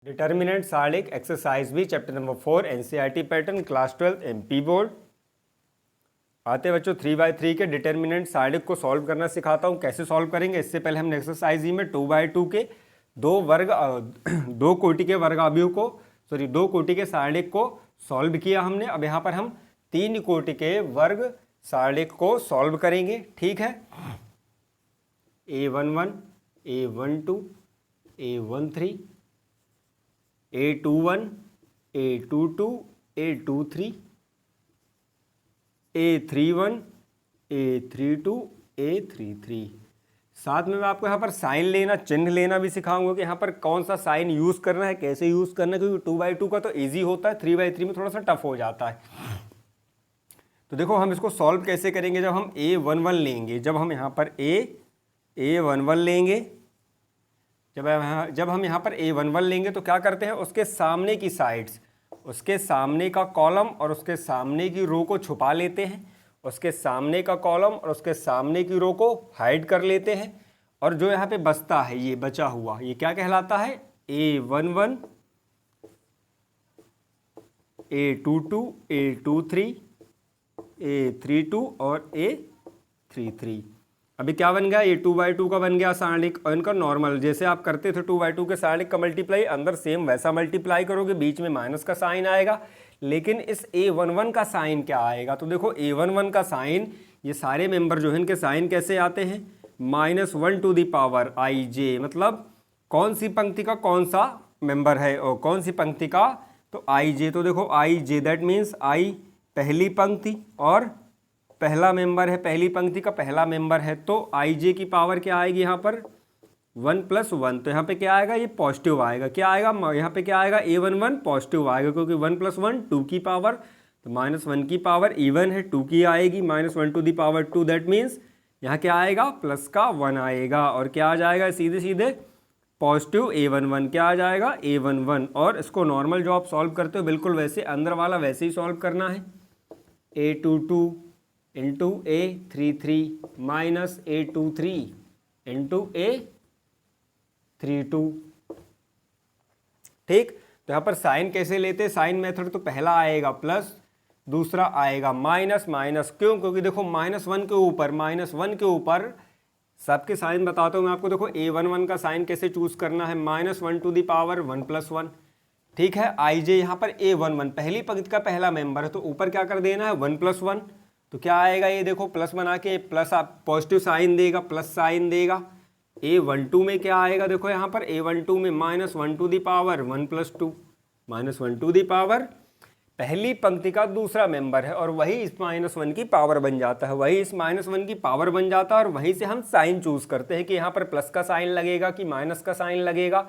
Determinant सारणिक exercise भी chapter number 4 NCERT pattern class 12 MP board. आते बच्चों 3/3 के डिटर्मिनेंट सारणिक को सॉल्व करना सिखाता हूँ। कैसे सॉल्व करेंगे, इससे पहले हमने एक्सरसाइज ही में 2/2 के दो कोटि के वर्गावयव को दो कोटि के सारणिक को सॉल्व किया हमने। अब यहाँ पर हम 3 कोटि के वर्ग सारणिक को सॉल्व करेंगे। ठीक है, A11, A12, A13, A21, A22, A23, A31, A32, A33। साथ में मैं आपको यहाँ पर साइन लेना, चिन्ह लेना भी सिखाऊंगा कि यहाँ पर कौन सा साइन यूज़ करना है, कैसे यूज़ करना है, क्योंकि 2/2 का तो इजी होता है, 3/3 में थोड़ा सा टफ हो जाता है। तो देखो हम इसको सॉल्व कैसे करेंगे। जब हम A11 लेंगे, जब हम यहाँ पर A11 लेंगे, जब हम यहाँ पर A11 लेंगे तो क्या करते हैं, उसके सामने की साइड्स, उसके सामने का कॉलम और उसके सामने की रो को छुपा लेते हैं, उसके सामने का कॉलम और उसके सामने की रो को हाइड कर लेते हैं, और जो यहाँ पे बचता है, ये बचा हुआ, ये क्या कहलाता है, A11, A22, A23, A32 और A33। अभी क्या बन गया, ये 2/2 का बन गया सारणिक, और इनका नॉर्मल जैसे आप करते थे 2/2 के सारणिक का मल्टीप्लाई, अंदर सेम वैसा मल्टीप्लाई करोगे, बीच में माइनस का साइन आएगा। लेकिन इस A11 का साइन क्या आएगा, तो देखो A11 का साइन, ये सारे मेंबर जो है इनके साइन कैसे आते हैं, -1 टू द पावर ij, मतलब कौन सी पंक्ति का कौन सा मेंबर है और कौन सी पंक्ति का, तो ij। तो देखो ij दैट मीन्स i पहली पंक्ति और पहला मेंबर है, पहली पंक्ति का पहला मेंबर है, तो ij की पावर क्या आएगी यहाँ पर 1 + 1। तो यहाँ पे क्या आएगा, ये पॉजिटिव आएगा। क्या आएगा यहाँ पे, क्या आएगा, A11 पॉजिटिव आएगा, क्योंकि 1 + 1 2 की पावर, तो -1 की पावर इवन है, 2 की आएगी, -1 to the power 2, that means यहाँ क्या आएगा, प्लस का 1 आएगा, और क्या आ जाएगा, सीधे सीधे पॉजिटिव A11। क्या आ जाएगा, A11। और इसको नॉर्मल जो आप सॉल्व करते हो बिल्कुल वैसे, अंदर वाला वैसे ही सॉल्व करना है। A22 into A33 minus A23 into A32। ठीक, तो यहाँ पर साइन कैसे लेते हैं, साइन मेथड तो पहला आएगा प्लस, दूसरा आएगा माइनस। माइनस क्यों, क्योंकि देखो -1 के ऊपर सबके साइन बताता हूँ मैं आपको। देखो A11 का साइन कैसे चूज करना है, -1 टू द पावर 1 + 1। ठीक है, ij यहाँ पर A11 पहली पंक्ति का पहला मेंबर है, तो ऊपर क्या कर देना है 1 + 1, तो क्या आएगा, ये देखो प्लस बना के प्लस आप पॉजिटिव साइन देगा, प्लस साइन देगा। A12 में क्या आएगा, देखो यहाँ पर A12 में -1 to the power 1 + 2, -1 to the power पहली पंक्ति का दूसरा मेंबर है, और वही इस -1 की पावर बन जाता है, वही इस -1 की पावर बन जाता है, और वहीं से हम साइन चूज करते हैं कि यहाँ पर प्लस का साइन लगेगा कि माइनस का साइन लगेगा,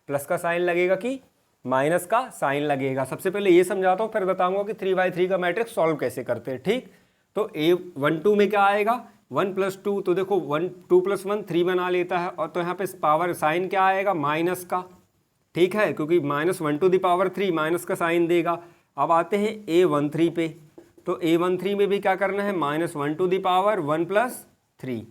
प्लस का साइन लगेगा कि माइनस का साइन लगेगा। सबसे पहले ये समझाता हूँ, फिर बताऊंगा कि 3/3 का मैट्रिक्स सॉल्व कैसे करते हैं। ठीक, तो A12 में क्या आएगा 1 + 2, तो देखो 2 + 1 3 बना लेता है, और तो यहाँ पे पावर साइन क्या आएगा, माइनस का। ठीक है, क्योंकि -1 टू द पावर 3 माइनस का साइन देगा। अब आते हैं A13 पे, तो A13 में भी क्या करना है, -1 टू द पावर 1 + 3।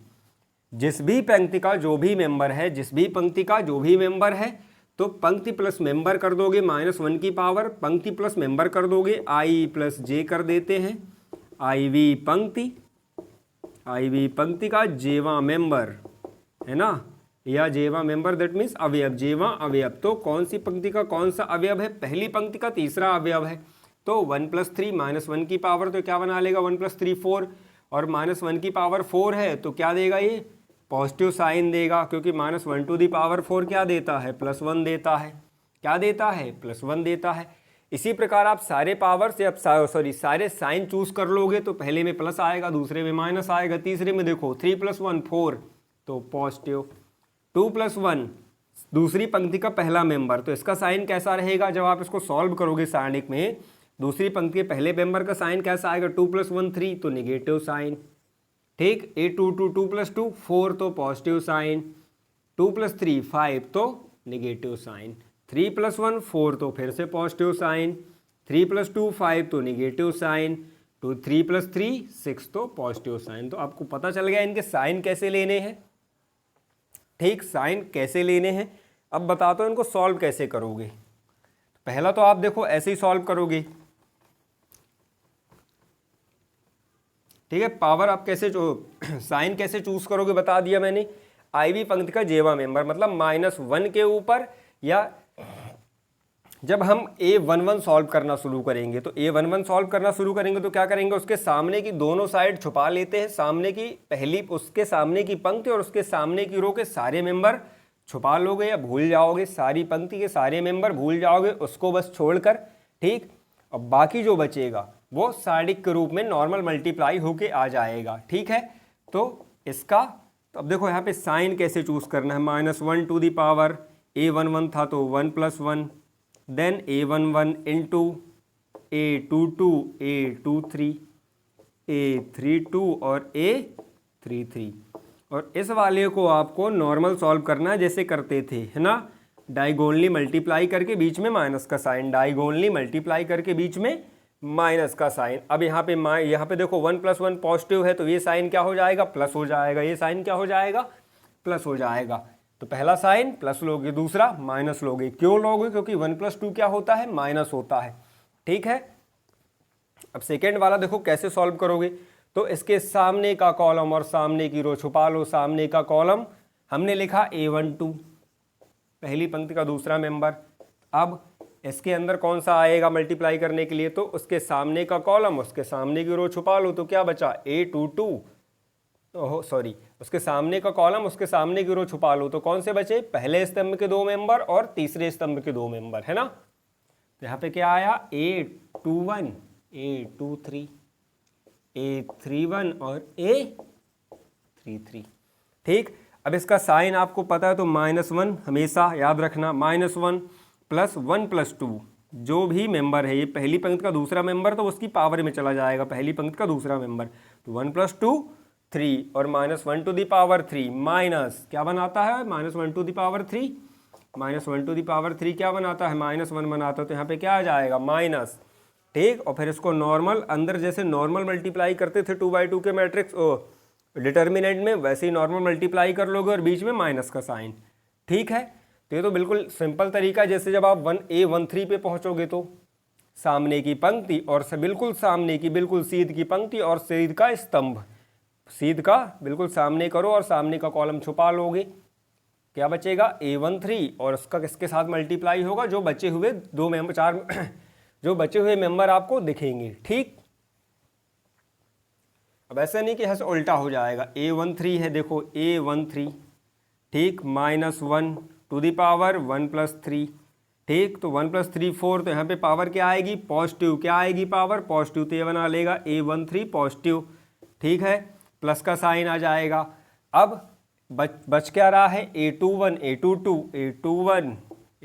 जिस भी पंक्ति का जो भी मेंबर है, जिस भी पंक्ति का जो भी मेंबर है, तो पंक्ति प्लस मेंबर कर दोगे -1 की पावर, पंक्ति प्लस मेंबर कर दोगे i + j कर देते हैं, IV पंक्ति का जेवा मेंबर है ना, या जेवा मेंबर दैट मीन्स अवयव, जेवा अवयव। तो कौन सी पंक्ति का कौन सा अवयव है, पहली पंक्ति का तीसरा अवयव है, तो 1 + 3 -1 की पावर, तो क्या बना लेगा 1 + 3 4, और -1 की पावर 4 है, तो क्या देगा, ये पॉजिटिव साइन देगा, क्योंकि -1 टू द पावर 4 क्या देता है, +1 देता है। क्या देता है, +1 देता है। इसी प्रकार आप सारे पावर से, अब सारे साइन चूज कर लोगे, तो पहले में प्लस आएगा, दूसरे में माइनस आएगा, तीसरे में देखो 3 + 1 4, तो पॉजिटिव। 2 + 1 दूसरी पंक्ति का पहला मेंबर, तो इसका साइन कैसा रहेगा, जब आप इसको सॉल्व करोगे सारणिक में, दूसरी पंक्ति के पहले मेंबर का साइन कैसा आएगा, 2 + 1 3, तो निगेटिव साइन। ठीक, A22 2 + 2 4, तो पॉजिटिव साइन, 2 + 3 5, तो निगेटिव साइन, 3 + 1 4, तो फिर से पॉजिटिव साइन, 3 + 2 5, तो निगेटिव साइन, 3 + 3 6, तो पॉजिटिव साइन। तो आपको पता चल गया इनके साइन कैसे लेने हैं। ठीक, साइन कैसे लेने हैं, अब बताता हूँ इनको सॉल्व कैसे करोगे। पहला तो आप देखो ऐसे ही सॉल्व करोगे, ठीक है। पावर आप कैसे साइन कैसे चूज करोगे बता दिया मैंने। आईवी पंक्ति का जेवा मेंबर मतलब -1 के ऊपर, या जब हम A11 सॉल्व करना शुरू करेंगे तो A11 सॉल्व करना शुरू करेंगे तो क्या करेंगे, उसके सामने की दोनों साइड छुपा लेते हैं, सामने की पहली उसके सामने की पंक्ति और उसके सामने की रो के सारे मेंबर छुपा लोगे या भूल जाओगे, सारी पंक्ति के सारे मेंबर भूल जाओगे, उसको बस छोड़कर, ठीक। और बाकी जो बचेगा वो साडिक के रूप में नॉर्मल मल्टीप्लाई होके आ जाएगा, ठीक है। तो इसका तो अब देखो यहाँ पे साइन कैसे चूज करना है, -1 टू दी पावर A11 था तो 1 + 1, then A11 into A22 A23 A32 और A33, और इस वाले को आपको नॉर्मल सॉल्व करना है जैसे करते थे, है ना, डायगोनली मल्टीप्लाई करके बीच में माइनस का साइन, डायगोनली मल्टीप्लाई करके बीच में माइनस का साइन। अब यहाँ पे देखो 1 + 1 पॉजिटिव है तो ये साइन क्या हो जाएगा, प्लस हो जाएगा, ये साइन क्या हो जाएगा, प्लस हो जाएगा। तो पहला साइन प्लस लोगे, दूसरा माइनस लोगे। क्यों लोगे, क्योंकि 1 + 2 क्या होता है, माइनस होता है, ठीक है। अब सेकेंड वाला देखो कैसे सॉल्व करोगे, तो इसके सामने का कॉलम और सामने की रो छुपा लो। सामने का कॉलम हमने लिखा A12, पहली पंक्ति का दूसरा मेंबर। अब इसके अंदर कौन सा आएगा मल्टीप्लाई करने के लिए, तो उसके सामने का कॉलम, उसके सामने की रो छुपा लो, तो क्या बचा A22, ओहो सॉरी, उसके सामने का कॉलम, उसके सामने की रो छुपा लो, तो कौन से बचे, पहले स्तंभ के 2 मेंबर और तीसरे स्तंभ के 2 मेंबर, है ना। तो यहाँ पे क्या आया, A21 A23 A31 और A33, ठीक। अब इसका साइन आपको पता है तो -1 हमेशा याद रखना, -1 + 1 + 2 जो भी मेंबर है, ये पहली पंक्ति का दूसरा मेंबर तो उसकी पावर में चला जाएगा, पहली पंक्ति का दूसरा मेंबर, तो 1 + 2 3 और -1 टू दी पावर 3 माइनस क्या बनाता है, -1 to the power 3, -1 to the power 3 क्या बनाता है, -1 बनाता है, तो यहाँ पे क्या आ जाएगा माइनस, ठीक। और फिर इसको नॉर्मल अंदर जैसे नॉर्मल मल्टीप्लाई करते थे 2/2 के मैट्रिक्स डिटर्मिनेंट में, वैसे ही नॉर्मल मल्टीप्लाई कर लोगे और बीच में माइनस का साइन, ठीक है। तो ये तो बिल्कुल सिंपल तरीका, जैसे जब आप A13 पे पहुंचोगे तो सामने की पंक्ति और बिल्कुल सामने की बिल्कुल सीध की पंक्ति और सीध का स्तंभ, सीध का बिल्कुल सामने करो और सामने का कॉलम छुपा लोगे, क्या बचेगा A13 और उसका किसके साथ मल्टीप्लाई होगा, जो बचे हुए 2 मेंबर 4 जो बचे हुए मेंबर आपको दिखेंगे, ठीक। अब ऐसा नहीं कि यहाँ से उल्टा हो जाएगा, A13 है देखो A13, ठीक, -1 टू दी पावर 1 + 3, ठीक। तो 1 + 3 4, तो यहाँ पे पावर क्या आएगी, पॉजिटिव, क्या आएगी पावर, पॉजिटिव, तो ये बना लेगा A13 पॉजिटिव, ठीक है, प्लस का साइन आ जाएगा। अब बच क्या रहा है, A21 A22 A21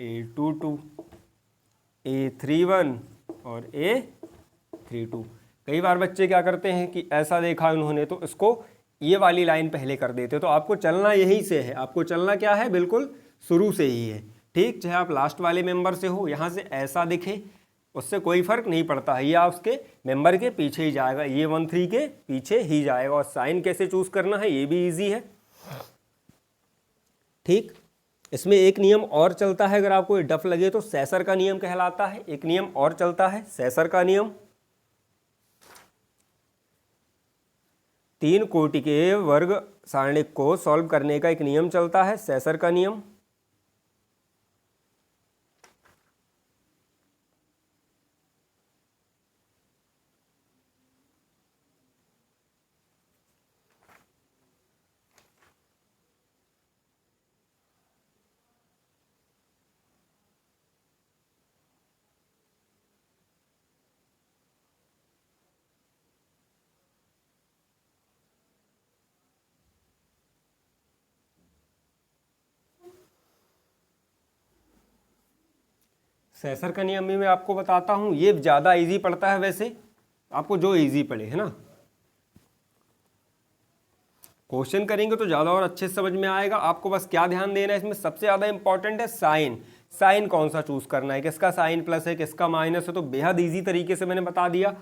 A22 A31 और A32। कई बार बच्चे क्या करते हैं कि ऐसा देखा उन्होंने तो इसको ये वाली लाइन पहले कर देते, तो आपको चलना यहीं से है, आपको चलना क्या है, बिल्कुल शुरू से ही है, ठीक। चाहे आप लास्ट वाले मेंबर से हो, यहाँ से ऐसा दिखे उससे कोई फर्क नहीं पड़ता है, ये आप उसके मेंबर के पीछे ही जाएगा, ये 13 के पीछे ही जाएगा। और साइन कैसे चूज करना है ये भी इजी है, ठीक। इसमें एक नियम और चलता है, अगर आपको डफ लगे तो सेसर का नियम कहलाता है, एक नियम और चलता है सेसर का नियम। 3 कोटि के वर्ग सारणिक को सॉल्व करने का एक नियम चलता है, सेसर का नियम। सेसर का नियम भी मैं आपको बताता हूँ, ये ज़्यादा इजी पड़ता है, वैसे आपको जो इजी पड़े, है ना। क्वेश्चन करेंगे तो ज़्यादा और अच्छे से समझ में आएगा। आपको बस क्या ध्यान देना है, इसमें सबसे ज़्यादा इंपॉर्टेंट है साइन। साइन कौन सा चूज करना है, किसका साइन प्लस है किसका माइनस है, तो बेहद ईजी तरीके से मैंने बता दिया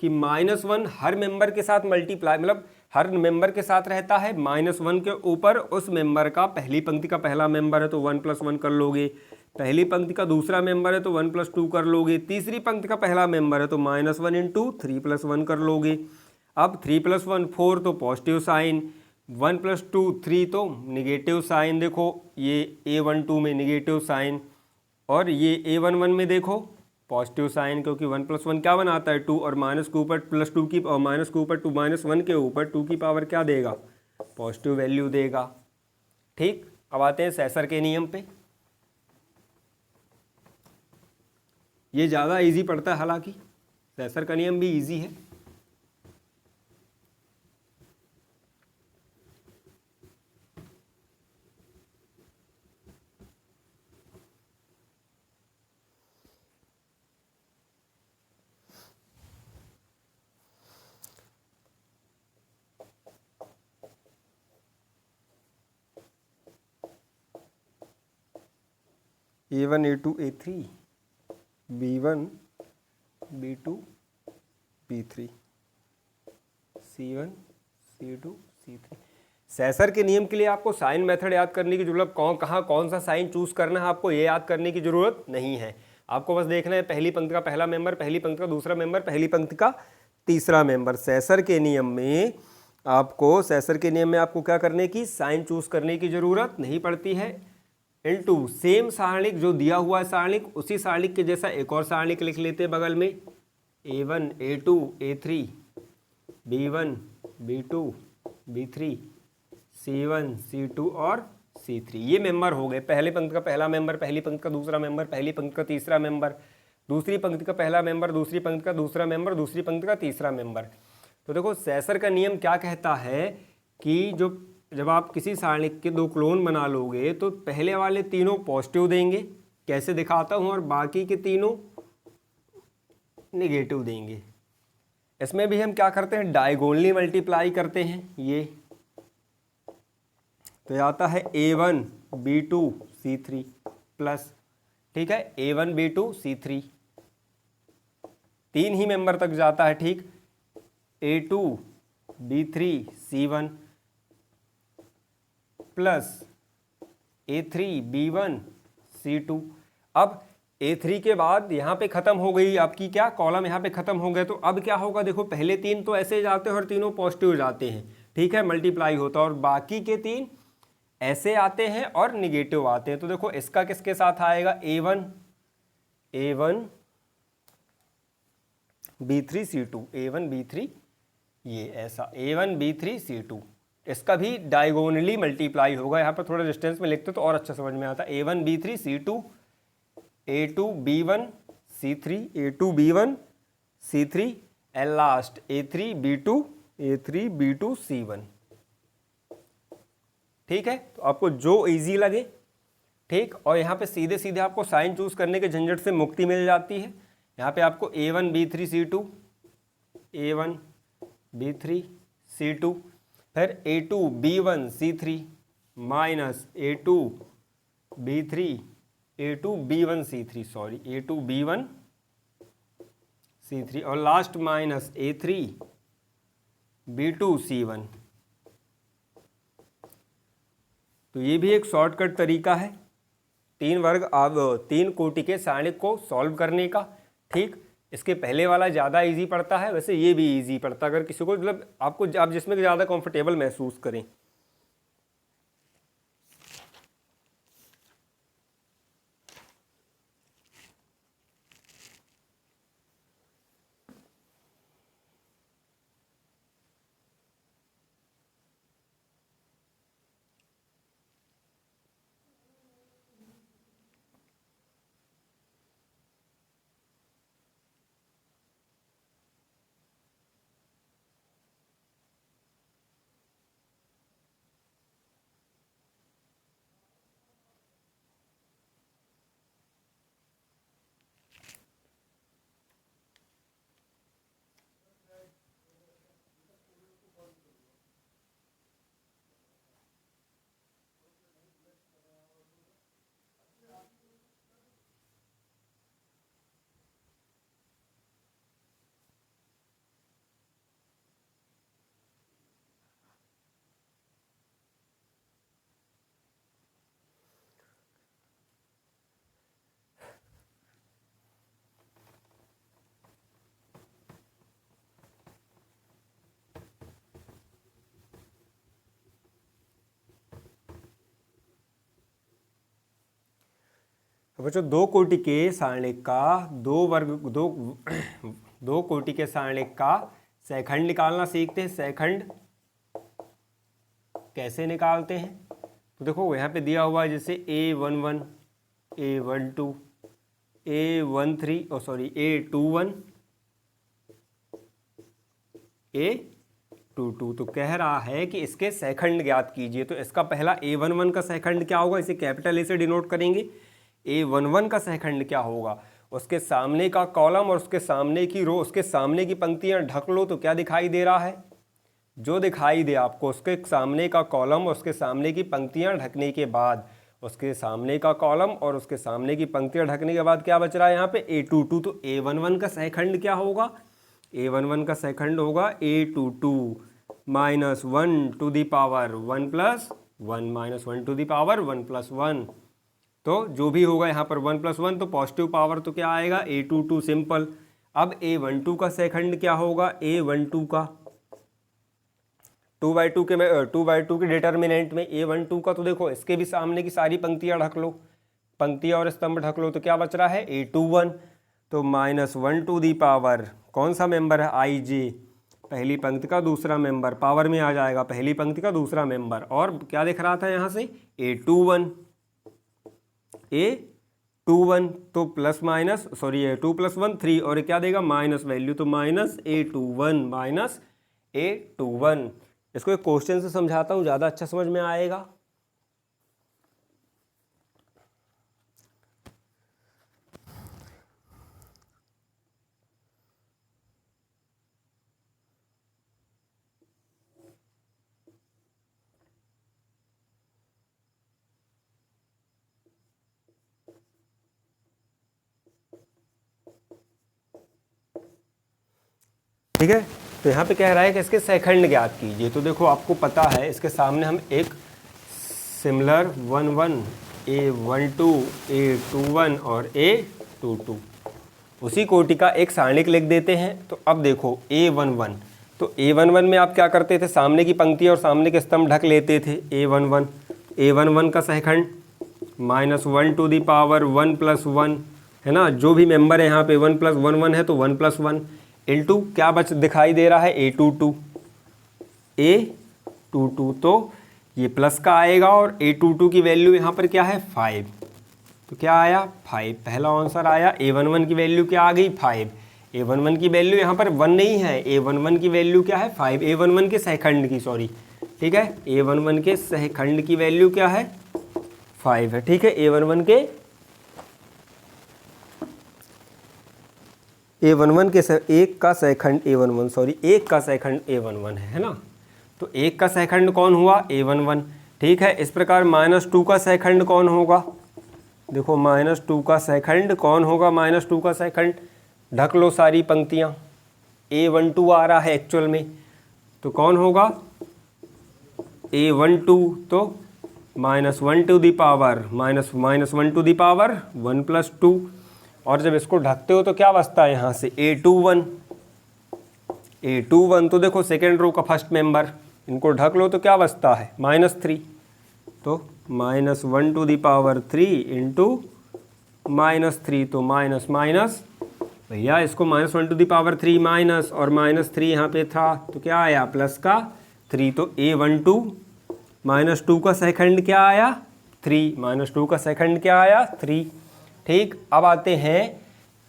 कि -1 हर मेंबर के साथ मल्टीप्लाई, मतलब हर मेंबर के साथ रहता है, -1 के ऊपर उस मेंबर का पहली पंक्ति का पहला मेंबर है तो 1 + 1 कर लोगे, पहली पंक्ति का दूसरा मेंबर है तो 1 + 2 कर लोगे, तीसरी पंक्ति का पहला मेंबर है तो -1 × 3 + 1 कर लोगे। अब 3 + 1 4 तो पॉजिटिव साइन, 1 + 2 3 तो निगेटिव साइन। देखो ये A12 में निगेटिव साइन और ये A11 में देखो पॉजिटिव साइन, क्योंकि 1 + 1 क्या बनाता है 2, और माइनस के ऊपर प्लस 2 की और माइनस के ऊपर 2 -1 के ऊपर 2 की पावर क्या देगा, पॉजिटिव वैल्यू देगा। ठीक, अब आते हैं सेसर के नियम पे। ये ज़्यादा इजी पड़ता है, हालांकि सेसर का नियम भी इजी है। A1 A2 A3 B1 B2 B3 C1 C2 C3। सेसर के नियम के लिए आपको साइन मेथड याद करने की जरूरत, कौन सा साइन चूज करना है आपको ये याद करने की जरूरत नहीं है। आपको बस देखना है पहली पंक्ति का पहला मेंबर, पहली पंक्ति का दूसरा मेंबर, पहली पंक्ति का तीसरा मेंबर। सेसर के नियम में आपको क्या करने की, साइन चूज करने की जरूरत नहीं पड़ती है। इनटू सेम सारणिक जो दिया हुआ है सारणिक, उसी सारणिक के जैसा एक और सारणिक लिख लेते हैं बगल में, A1 A2 A3 B1 B2 B3 C1 C2 और C3। ये मेंबर हो गए, पहले पंक्ति का पहला मेंबर, पहली पंक्ति का दूसरा मेंबर, पहली पंक्ति का तीसरा मेंबर, दूसरी पंक्ति का पहला मेंबर, दूसरी पंक्ति का दूसरा मेंबर, दूसरी पंक्ति का तीसरा मेंबर। तो देखो सेसर का नियम क्या कहता है कि जब आप किसी सारणिक के दो क्लोन बना लोगे तो पहले वाले तीनों पॉजिटिव देंगे, कैसे दिखाता हूं, और बाकी के तीनों नेगेटिव देंगे। इसमें भी हम क्या करते हैं, डायगोनली मल्टीप्लाई करते हैं। ये तो आता है A1 B2 C3 प्लस, ठीक है, A1 B2 C3 तीन ही मेंबर तक जाता है। ठीक, A2 B3 C1 plus A3 B1 C2। अब A3 के बाद यहाँ पे खत्म हो गई आपकी क्या, कॉलम यहाँ पे खत्म हो गए, तो अब क्या होगा, देखो पहले तीन तो ऐसे जाते हैं और तीनों पॉजिटिव जाते हैं, ठीक है, मल्टीप्लाई होता है, और बाकी के तीन ऐसे आते हैं और निगेटिव आते हैं। तो देखो इसका किसके साथ आएगा, A1 B3 C2, A1 B3, ये ऐसा A1 B3 C2, इसका भी डायगोनली मल्टीप्लाई होगा। यहाँ पर थोड़ा डिस्टेंस में लिखते तो और अच्छा समझ में आता। A1 B3 C2 A2 B1 C3 A2 B1 C3 and last A3 B2 C1। ठीक है, तो आपको जो इजी लगे, ठीक, और यहाँ पे सीधे सीधे आपको साइन चूज करने के झंझट से मुक्ति मिल जाती है। यहाँ पे आपको A1 B3 C2 A1 B3 C2 फिर A2 B1 C3 minus A2 B3 A2 B1 C3 sorry A2 B1 C3 और last minus A3 B2 C1। तो ये भी एक शॉर्टकट तरीका है तीन कोटि के सारणिक को सॉल्व करने का। ठीक, इसके पहले वाला ज़्यादा इजी पड़ता है, वैसे ये भी इजी पड़ता है, अगर किसी को मतलब आप जिसमें ज़्यादा कंफर्टेबल महसूस करें। तो बच्चों दो कोटि के सारणिक का दो कोटि के सारणिक का सेखंड निकालना सीखते हैं। सेखंड कैसे निकालते हैं? तो देखो यहाँ पे दिया हुआ है जैसे A11, A12, A13 A21, A22। तो कह रहा है कि इसके सेखंड ज्ञात कीजिए। तो इसका पहला A11 का सेखंड क्या होगा, इसे कैपिटल ए से डिनोट करेंगे। A11 का सेखंड क्या होगा, उसके सामने का कॉलम और उसके सामने की रो, उसके सामने की पंक्तियां ढक लो तो क्या दिखाई दे रहा है, जो दिखाई दे आपको उसके सामने का कॉलम और उसके सामने की पंक्तियां ढकने के बाद, उसके सामने का कॉलम और उसके सामने की पंक्तियां ढकने के बाद क्या बच रहा है यहाँ पे A22। तो A11 का सेखंड क्या होगा, A11 का सेखंड होगा A22 minus 1 to the power 1 plus 1 minus 1 to the power 1 plus 1। तो जो भी होगा यहाँ पर 1 प्लस 1 तो पॉजिटिव पावर तो क्या आएगा A22 सिंपल। अब A12 का सेकंड क्या होगा, A12 का 2/2 के डिटर्मिनेंट में A12 का, तो देखो इसके भी सामने की सारी पंक्तियाँ ढक लो, पंक्तियाँ और स्तंभ ढक लो, तो क्या बच रहा है A21। तो माइनस 1 टू दी पावर कौन सा मेंबर है IJ, पहली पंक्ति का दूसरा मेंबर, पावर में आ जाएगा पहली पंक्ति का दूसरा मेंबर। और क्या दिख रहा था यहाँ से A21 तो प्लस माइनस 2 + 1 3 और क्या देगा माइनस वैल्यू, तो माइनस A21। इसको एक क्वेश्चन से समझाता हूँ, ज़्यादा अच्छा समझ में आएगा। ठीक है, तो यहाँ पे कह रहा है कि इसके सेकंड ज्ञात कीजिए। तो देखो आपको पता है इसके सामने हम एक सिमिलर 11 A12 A21 और A22 उसी कोटि का एक सारणिक लिख देते हैं। तो अब देखो A11, तो A11 में आप क्या करते थे, सामने की पंक्ति और सामने के स्तंभ ढक लेते थे। A11 का second minus 1 to the power 1 plus 1 है ना, जो भी मेंबर है यहाँ पे 1 + 1 1 है तो 1 + 1 इंटू क्या दिखाई दे रहा है A22 तो ये प्लस का आएगा और A22 की वैल्यू यहाँ पर क्या है 5, तो क्या आया 5, पहला आंसर आया। A11 की वैल्यू क्या आ गई 5, A11 की वैल्यू यहाँ पर 1 नहीं है, A11 की वैल्यू क्या है 5, A11 के सेकंड की ठीक है, A11 के सेकंड की वैल्यू क्या है 5 है। ठीक है, A11 के एक का सेकंड A11 है ना, तो एक का सेकंड कौन हुआ A11। ठीक है, इस प्रकार -2 का सेकंड कौन होगा, देखो -2 का सेकंड कौन होगा, -2 का सेकंड ढक लो सारी पंक्तियां, A12 आ रहा है एक्चुअल में, तो कौन होगा A12 तो -1 to the power -1 to the power 1 + 2 और जब इसको ढकते हो तो क्या बचता है यहाँ से A21 तो देखो सेकेंड रो का फर्स्ट मेंबर, इनको ढक लो तो क्या बचता है -3, तो -1 टू दी पावर 3 इंटू -3 तो माइनस माइनस भैया इसको -1 टू दी पावर 3 माइनस और -3 यहाँ पे था तो क्या आया प्लस का 3, तो A12 -2 का सेकंड क्या आया 3, -2 का सेकंड क्या आया 3। ठीक, अब आते हैं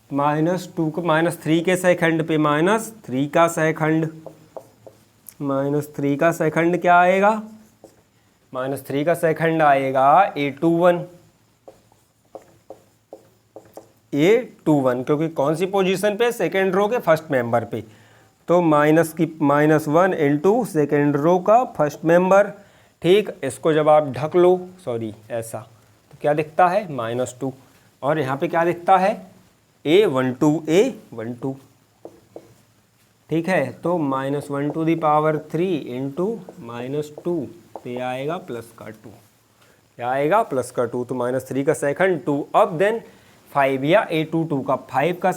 -3 के सेकंड पे -3 का सेकंड, -3 का सेकंड क्या आएगा, -3 का सेकंड आएगा A21 क्योंकि कौन सी पोजीशन पे, सेकेंड रो के फर्स्ट मेंबर पे, तो -1 इंटू सेकेंड रो का फर्स्ट मेंबर। ठीक, इसको जब आप ढक लो ऐसा तो क्या दिखता है -2 और यहाँ पे क्या दिखता है A12 ठीक है, तो -1 टू दी पावर 3 इंटू -2 पे आएगा प्लस का 2, क्या आएगा प्लस का 2, तो -3 का सेकंड 2। अब देन 5 या A22 का 5 का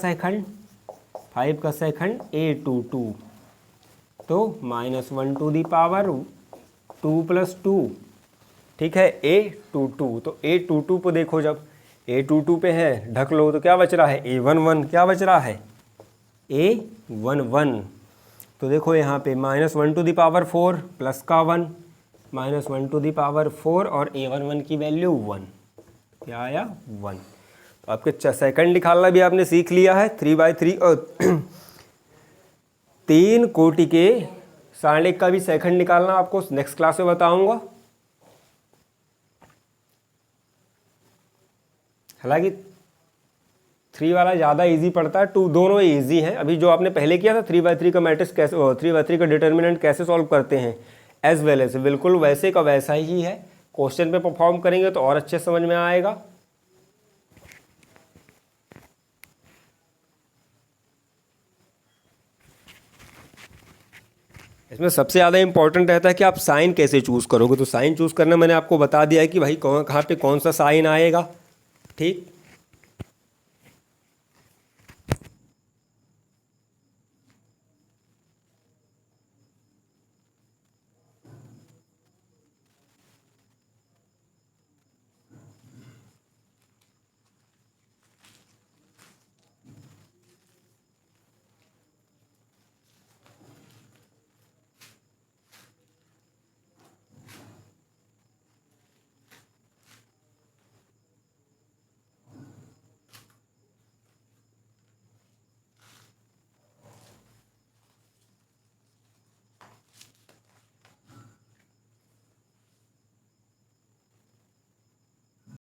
सेकंड A22 तो -1 टू दी पावर 2 + 2। ठीक है, A22 तो A22 को देखो जब A22 पे है, ढक लो, तो क्या बच रहा है A11, क्या बच रहा है A11। तो देखो यहाँ पे -1⁴ प्लस का 1, -1⁴ और A11 की वैल्यू 1, क्या आया 1। तो आपके सेकंड निकालना भी आपने सीख लिया है, 3/3 और 3 कोटि के सारणिक का भी सेकंड निकालना आपको नेक्स्ट क्लास में बताऊंगा। हालांकि 3 वाला ज़्यादा इजी पड़ता है, 2 दोनों ही ईजी हैं। अभी जो आपने पहले किया था 3/3 का मैट्रिक्स कैसे, 3/3 का डिटर्मिनेंट कैसे सॉल्व करते हैं, एज वेल एज बिल्कुल वैसे का वैसा ही है। क्वेश्चन पे परफॉर्म करेंगे तो और अच्छे समझ में आएगा। इसमें सबसे ज़्यादा इंपॉर्टेंट रहता है कि आप साइन कैसे चूज़ करोगे। तो साइन चूज़ करना मैंने आपको बता दिया है कि भाई कहाँ पे कौन सा साइन आएगा, ठीक।